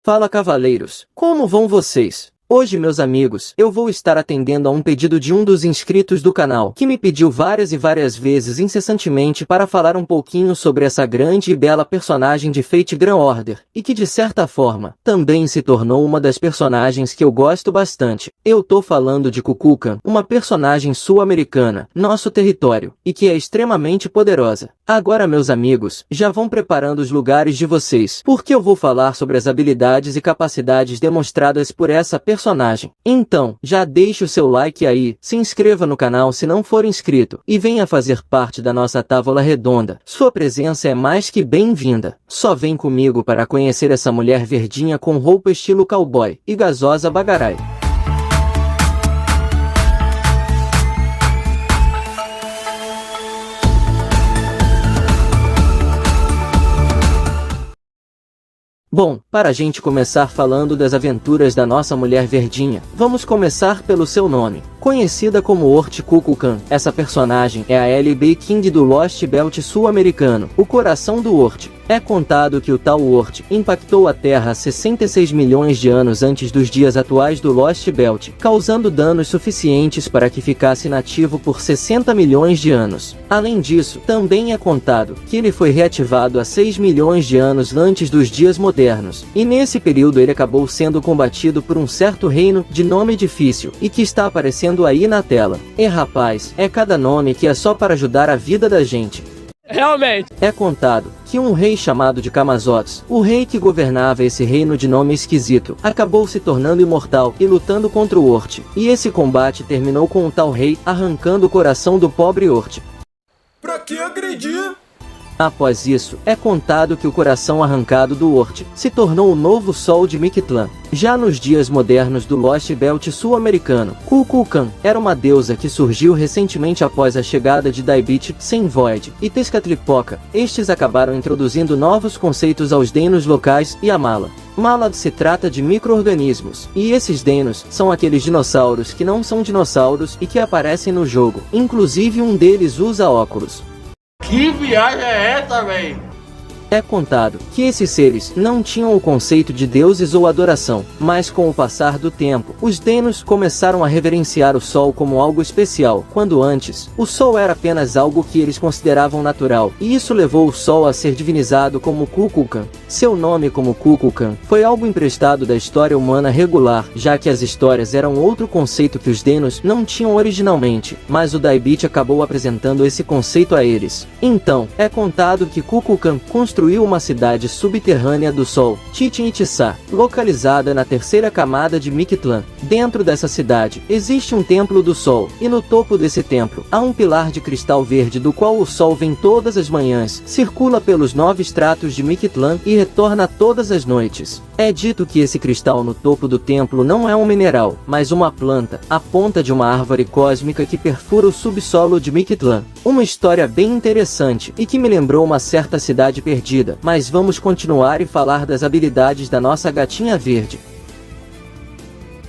Fala cavaleiros, como vão vocês? Hoje, meus amigos, eu vou estar atendendo a um pedido de um dos inscritos do canal, que me pediu várias e várias vezes incessantemente para falar um pouquinho sobre essa grande e bela personagem de Fate Grand Order, e que de certa forma, também se tornou uma das personagens que eu gosto bastante. Eu tô falando de Kukulkan, uma personagem sul-americana, nosso território, e que é extremamente poderosa. Agora, meus amigos, já vão preparando os lugares de vocês, porque eu vou falar sobre as habilidades e capacidades demonstradas por essa personagem. Então, já deixe o seu like aí, se inscreva no canal se não for inscrito, e venha fazer parte da nossa távola redonda. Sua presença é mais que bem-vinda. Só vem comigo para conhecer essa mulher verdinha com roupa estilo cowboy e gasosa bagarai. Bom, para a gente começar falando das aventuras da nossa mulher verdinha, vamos começar pelo seu nome. Conhecida como Ort Kukulkan, essa personagem é a LB King do Lost Belt sul-americano, o coração do Ort. É contado que o tal Ort impactou a Terra 66 milhões de anos antes dos dias atuais do Lost Belt, causando danos suficientes para que ficasse inativo por 60 milhões de anos. Além disso, também é contado que ele foi reativado há 6 milhões de anos antes dos dias modernos, e nesse período ele acabou sendo combatido por um certo reino de nome difícil, e que está aparecendo aí na tela. E rapaz, é cada nome que é só para ajudar a vida da gente. Realmente. É contado que um rei chamado de Kamazotes, o rei que governava esse reino de nome esquisito, acabou se tornando imortal e lutando contra o Ort. E esse combate terminou com o tal rei arrancando o coração do pobre Ort. Pra que agredir? Após isso, é contado que o coração arrancado do Ort se tornou o novo sol de Mictlan. Já nos dias modernos do Lost Belt sul-americano, Kukulkan era uma deusa que surgiu recentemente após a chegada de Daibit, Sem Void e Tezcatlipoca. Estes acabaram introduzindo novos conceitos aos Denos locais e a Mala. Mala se trata de micro-organismos, e esses Denos são aqueles dinossauros que não são dinossauros e que aparecem no jogo. Inclusive um deles usa óculos. Que viagem é essa, véi? É contado que esses seres não tinham o conceito de deuses ou adoração, mas com o passar do tempo, os Denos começaram a reverenciar o Sol como algo especial, quando antes, o Sol era apenas algo que eles consideravam natural, e isso levou o Sol a ser divinizado como Kukulkan. Seu nome como Kukulkan foi algo emprestado da história humana regular, já que as histórias eram outro conceito que os Denos não tinham originalmente, mas o Daibit acabou apresentando esse conceito a eles. Então, é contado que Kukulkan construiu uma cidade subterrânea do Sol, Chichen Itzá, localizada na terceira camada de Mictlan. Dentro dessa cidade, existe um templo do Sol, e no topo desse templo, há um pilar de cristal verde do qual o Sol vem todas as manhãs, circula pelos 9 estratos de Mictlan e retorna todas as noites. É dito que esse cristal no topo do templo não é um mineral, mas uma planta, a ponta de uma árvore cósmica que perfura o subsolo de Mictlan. Uma história bem interessante e que me lembrou uma certa cidade perdida, mas vamos continuar e falar das habilidades da nossa gatinha verde.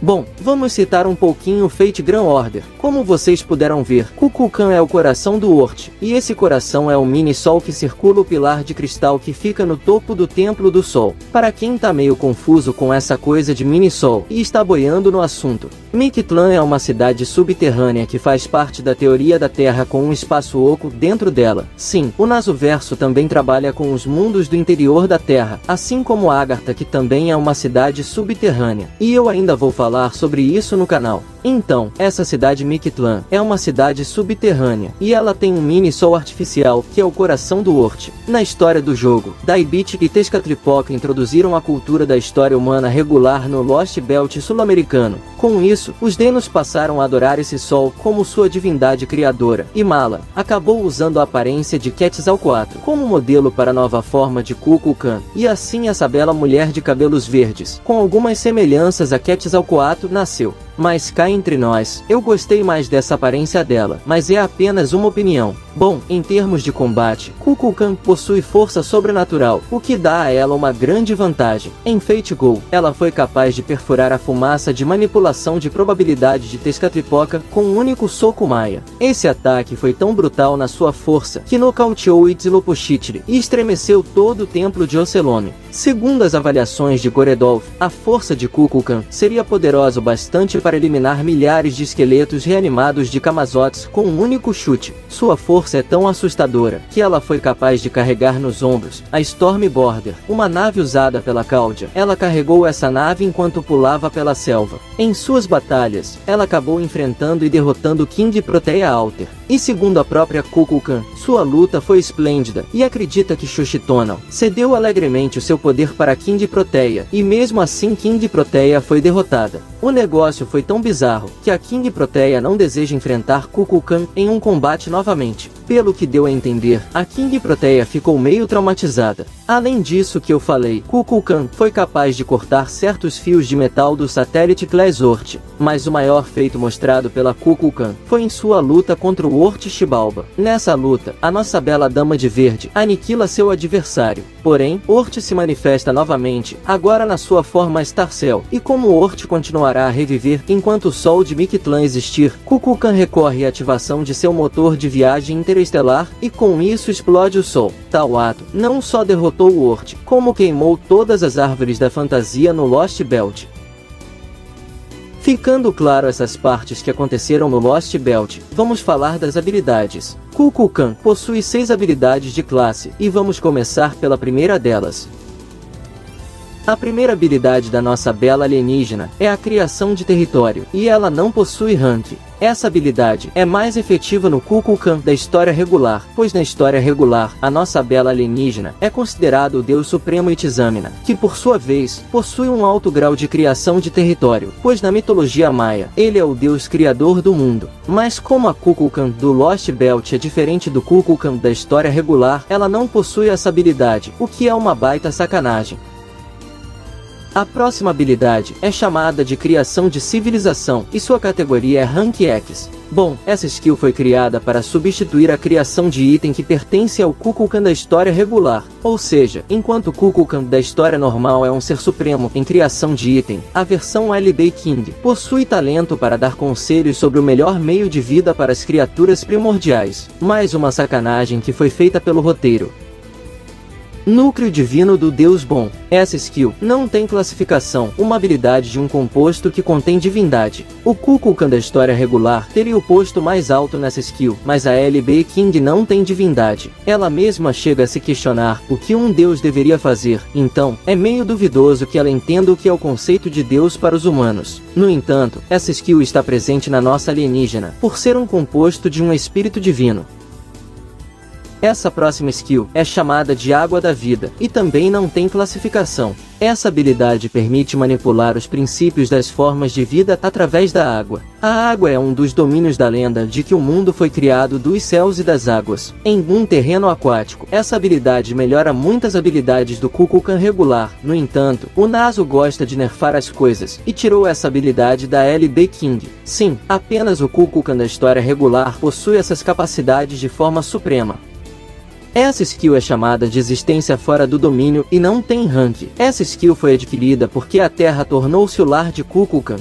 Bom, vamos citar um pouquinho o Fate Grand Order. Como vocês puderam ver, Kukulkan é o coração do Ort, e esse coração é o mini-sol que circula o pilar de cristal que fica no topo do Templo do Sol. Para quem tá meio confuso com essa coisa de mini-sol e está boiando no assunto, Mictlan é uma cidade subterrânea que faz parte da teoria da Terra com um espaço oco dentro dela. Sim, o Nasuverso também trabalha com os mundos do interior da Terra, assim como Agartha, que também é uma cidade subterrânea. E eu ainda vou falar sobre isso no canal. Então, essa cidade Mictlan é uma cidade subterrânea, e ela tem um mini-sol artificial, que é o coração do Ort. Na história do jogo, Daibit e Tezcatlipoca introduziram a cultura da história humana regular no Lost Belt sul-americano. Com isso, os Denos passaram a adorar esse sol como sua divindade criadora, e Mala acabou usando a aparência de Quetzalcoatl como modelo para a nova forma de Kukulkan, e assim essa bela mulher de cabelos verdes, com algumas semelhanças a Quetzalcoatl, nasceu. Mas cá entre nós, eu gostei mais dessa aparência dela, mas é apenas uma opinião. Bom, em termos de combate, Kukulkan possui força sobrenatural, o que dá a ela uma grande vantagem. Em Fate Go, ela foi capaz de perfurar a fumaça de manipulação de probabilidade de Tezcatlipoca com um único soco maia. Esse ataque foi tão brutal na sua força que nocauteou Huitzilopochtli e estremeceu todo o templo de Ocelome. Segundo as avaliações de Goredolf, a força de Kukulkan seria poderosa o bastante para eliminar milhares de esqueletos reanimados de Camazotz com um único chute. Sua força é tão assustadora que ela foi capaz de carregar nos ombros a Stormborder, uma nave usada pela Cláudia. Ela carregou essa nave enquanto pulava pela selva. Em suas batalhas, ela acabou enfrentando e derrotando King Proteia Alter. E segundo a própria Kukulkan, sua luta foi esplêndida, e acredita que Xuxitonal cedeu alegremente o seu poder para King Proteia, e mesmo assim King Proteia foi derrotada. O negócio foi tão bizarro, que a King Proteia não deseja enfrentar Kukulkan em um combate novamente. Pelo que deu a entender, a King Proteia ficou meio traumatizada. Além disso que eu falei, Kukulkan foi capaz de cortar certos fios de metal do satélite Klezort, mas o maior feito mostrado pela Kukulkan foi em sua luta contra o Ort Xibalba. Nessa luta, a nossa bela dama de verde aniquila seu adversário. Porém, Ort se manifesta novamente, agora na sua forma Starcell, e como Ort continuará a reviver enquanto o Sol de Mictlan existir, Kukulkan recorre à ativação de seu motor de viagem interestelar, e com isso explode o Sol. Tal ato não só derrotou o Ort, como queimou todas as árvores da fantasia no Lost Belt. Ficando claro essas partes que aconteceram no Lost Belt, vamos falar das habilidades. Kukulkan possui 6 habilidades de classe, e vamos começar pela primeira delas. A primeira habilidade da nossa bela alienígena é a criação de território, e ela não possui rank. Essa habilidade é mais efetiva no Kukulkan da história regular, pois na história regular, a nossa bela alienígena é considerado o Deus Supremo Itzamna, que por sua vez, possui um alto grau de criação de território, pois na mitologia maia, ele é o Deus criador do mundo. Mas como a Kukulkan do Lost Belt é diferente do Kukulkan da história regular, ela não possui essa habilidade, o que é uma baita sacanagem. A próxima habilidade é chamada de Criação de Civilização, e sua categoria é Rank X. Bom, essa skill foi criada para substituir a criação de item que pertence ao Kukulkan da história regular. Ou seja, enquanto o Kukulkan da história normal é um ser supremo em criação de item, a versão LB King possui talento para dar conselhos sobre o melhor meio de vida para as criaturas primordiais. Mais uma sacanagem que foi feita pelo roteiro. Núcleo Divino do Deus Bom. Essa skill não tem classificação, uma habilidade de um composto que contém divindade. O Kukulkan da história regular teria o posto mais alto nessa skill, mas a LB King não tem divindade. Ela mesma chega a se questionar o que um deus deveria fazer, então é meio duvidoso que ela entenda o que é o conceito de Deus para os humanos. No entanto, essa skill está presente na nossa alienígena, por ser um composto de um espírito divino. Essa próxima skill é chamada de Água da Vida, e também não tem classificação. Essa habilidade permite manipular os princípios das formas de vida através da água. A água é um dos domínios da lenda de que o mundo foi criado dos céus e das águas. Em um terreno aquático, essa habilidade melhora muitas habilidades do Kukulkan regular. No entanto, o Naso gosta de nerfar as coisas, e tirou essa habilidade da LB King. Sim, apenas o Kukulkan da história regular possui essas capacidades de forma suprema. Essa skill é chamada de existência fora do domínio e não tem rank. Essa skill foi adquirida porque a Terra tornou-se o lar de Kukulkan.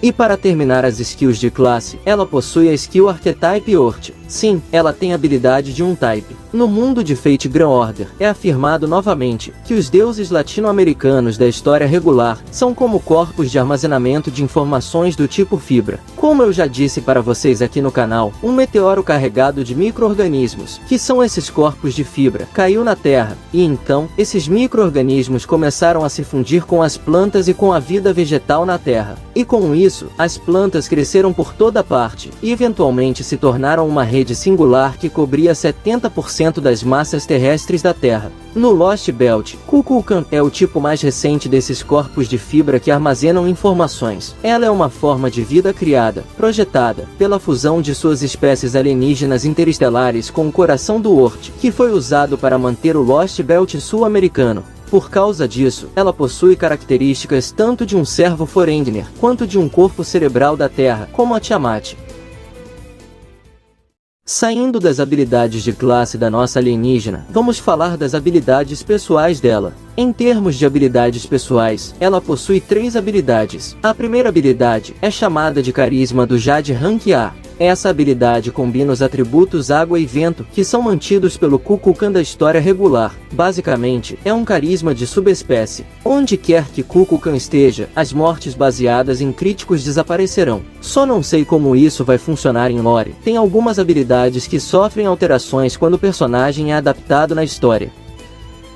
E para terminar as skills de classe, ela possui a skill Archetype Ort. Sim, ela tem a habilidade de um type. No mundo de Fate Grand Order, é afirmado novamente que os deuses latino-americanos da história regular são como corpos de armazenamento de informações do tipo fibra. Como eu já disse para vocês aqui no canal, um meteoro carregado de micro-organismos, que são esses corpos de fibra, caiu na Terra, e então, esses micro-organismos começaram a se fundir com as plantas e com a vida vegetal na Terra. E com isso, as plantas cresceram por toda parte, e eventualmente se tornaram uma rede singular que cobria 70% das massas terrestres da Terra. No Lost Belt, Kukulkan é o tipo mais recente desses corpos de fibra que armazenam informações. Ela é uma forma de vida criada, projetada, pela fusão de suas espécies alienígenas interestelares com o coração do Ort, que foi usado para manter o Lost Belt sul-americano. Por causa disso, ela possui características tanto de um servo Forendner, quanto de um corpo cerebral da Terra, como a Tiamat. Saindo das habilidades de classe da nossa alienígena, vamos falar das habilidades pessoais dela. Em termos de habilidades pessoais, ela possui 3 habilidades. A primeira habilidade é chamada de Carisma do Jade Rank A. Essa habilidade combina os atributos água e vento, que são mantidos pelo Kukulkan da história regular. Basicamente, é um carisma de subespécie. Onde quer que Kukulkan esteja, as mortes baseadas em críticos desaparecerão. Só não sei como isso vai funcionar em lore. Tem algumas habilidades que sofrem alterações quando o personagem é adaptado na história.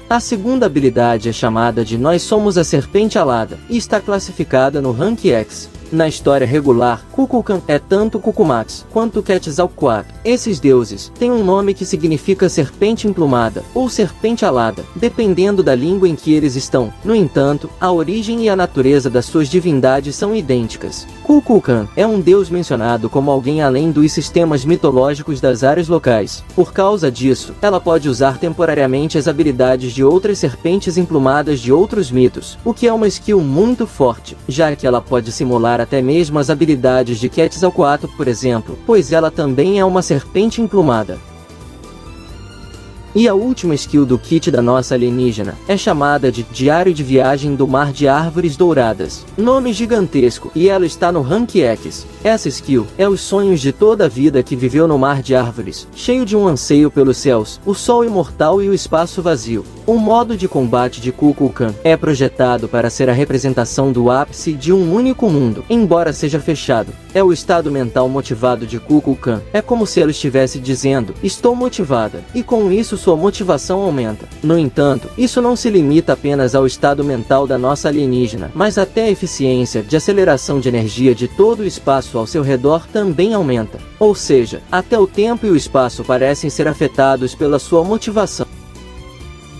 A segunda habilidade é chamada de Nós Somos a Serpente Alada, e está classificada no Rank X. Na história regular, Kukulkan é tanto Kukumax quanto Quetzalcoatl. Esses deuses têm um nome que significa serpente emplumada ou serpente alada, dependendo da língua em que eles estão. No entanto, a origem e a natureza das suas divindades são idênticas. Kukulkan é um deus mencionado como alguém além dos sistemas mitológicos das áreas locais. Por causa disso, ela pode usar temporariamente as habilidades de outras serpentes emplumadas de outros mitos, o que é uma skill muito forte, já que ela pode simular até mesmo as habilidades de Quetzalcoatl, por exemplo, pois ela também é uma serpente emplumada. E a última skill do kit da nossa alienígena é chamada de Diário de Viagem do Mar de Árvores Douradas. Nome gigantesco, e ela está no Rank X. Essa skill é os sonhos de toda a vida que viveu no mar de árvores, cheio de um anseio pelos céus, o sol imortal e o espaço vazio. O modo de combate de Kukulkan é projetado para ser a representação do ápice de um único mundo, embora seja fechado. É o estado mental motivado de Kukulkan. É como se ela estivesse dizendo, estou motivada, e com isso sua motivação aumenta. No entanto, isso não se limita apenas ao estado mental da nossa alienígena, mas até a eficiência de aceleração de energia de todo o espaço ao seu redor também aumenta. Ou seja, até o tempo e o espaço parecem ser afetados pela sua motivação.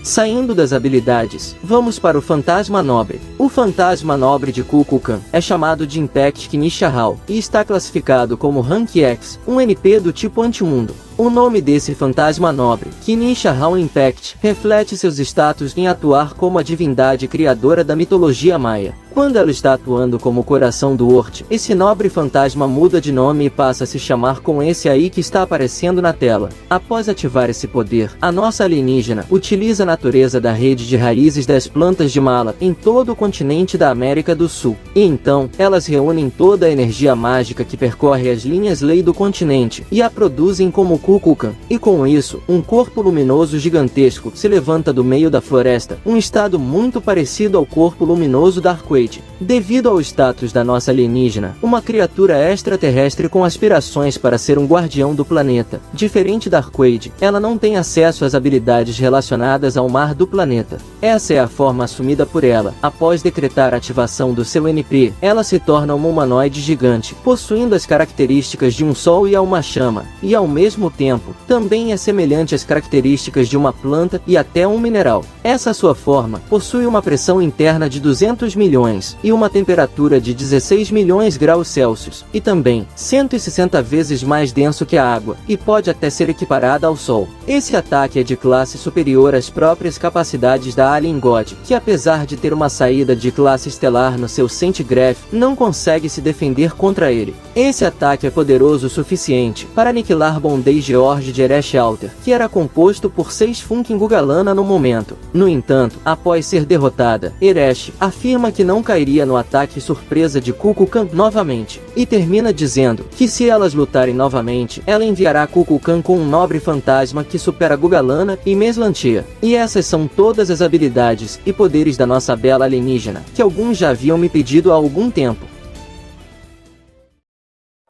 Saindo das habilidades, vamos para o Fantasma Nobre. O Fantasma Nobre de Kukulkan é chamado de Impact Kinishahal e está classificado como Rank X, um NP do tipo Antimundo. O nome desse fantasma nobre, Kinishahal Impact, reflete seus status em atuar como a divindade criadora da mitologia maia. Quando ela está atuando como o coração do Ort, esse nobre fantasma muda de nome e passa a se chamar com esse aí que está aparecendo na tela. Após ativar esse poder, a nossa alienígena utiliza a natureza da rede de raízes das plantas de mala em todo o continente da América do Sul. E então, elas reúnem toda a energia mágica que percorre as linhas lei do continente e a produzem como Kukulkan. E com isso, um corpo luminoso gigantesco se levanta do meio da floresta, um estado muito parecido ao corpo luminoso da Arquade. Devido ao status da nossa alienígena, uma criatura extraterrestre com aspirações para ser um guardião do planeta. Diferente da Arquade, ela não tem acesso às habilidades relacionadas ao mar do planeta. Essa é a forma assumida por ela. Após decretar a ativação do seu NP, ela se torna uma humanoide gigante, possuindo as características de um sol e uma chama, e ao mesmo tempo, também é semelhante às características de uma planta e até um mineral. Essa sua forma possui uma pressão interna de 200 milhões e uma temperatura de 16 milhões graus Celsius, e também 160 vezes mais denso que a água, e pode até ser equiparada ao Sol. Esse ataque é de classe superior às próprias capacidades da Alien God, que apesar de ter uma saída de classe estelar no seu Centigraph, não consegue se defender contra ele. Esse ataque é poderoso o suficiente para aniquilar Bondei George de Eresh Alter, que era composto por 6 Funkin Gugalana no momento. No entanto, após ser derrotada, Eresh afirma que não cairia no ataque surpresa de Kukulkan novamente, e termina dizendo que se elas lutarem novamente, ela enviará Kukulkan com um nobre fantasma que supera Gugalana e Meslantia. E essas são todas as habilidades e poderes da nossa bela alienígena, que alguns já haviam me pedido há algum tempo.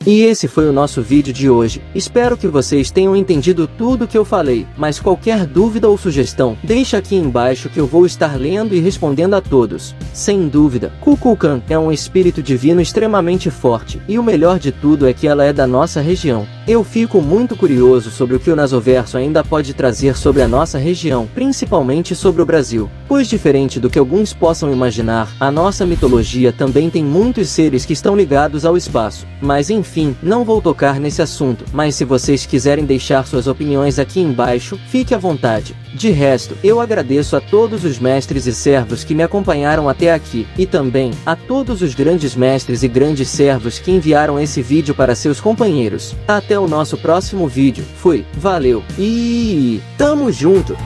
E esse foi o nosso vídeo de hoje. Espero que vocês tenham entendido tudo que eu falei, mas qualquer dúvida ou sugestão, deixa aqui embaixo que eu vou estar lendo e respondendo a todos. Sem dúvida, Kukulkan é um espírito divino extremamente forte, e o melhor de tudo é que ela é da nossa região. Eu fico muito curioso sobre o que o Nasoverso ainda pode trazer sobre a nossa região, principalmente sobre o Brasil. Pois diferente do que alguns possam imaginar, a nossa mitologia também tem muitos seres que estão ligados ao espaço. Mas enfim, não vou tocar nesse assunto, mas se vocês quiserem deixar suas opiniões aqui embaixo, fique à vontade. De resto, eu agradeço a todos os mestres e servos que me acompanharam até aqui, e também a todos os grandes mestres e grandes servos que enviaram esse vídeo para seus companheiros. Até o nosso próximo vídeo. Fui, valeu e tamo junto!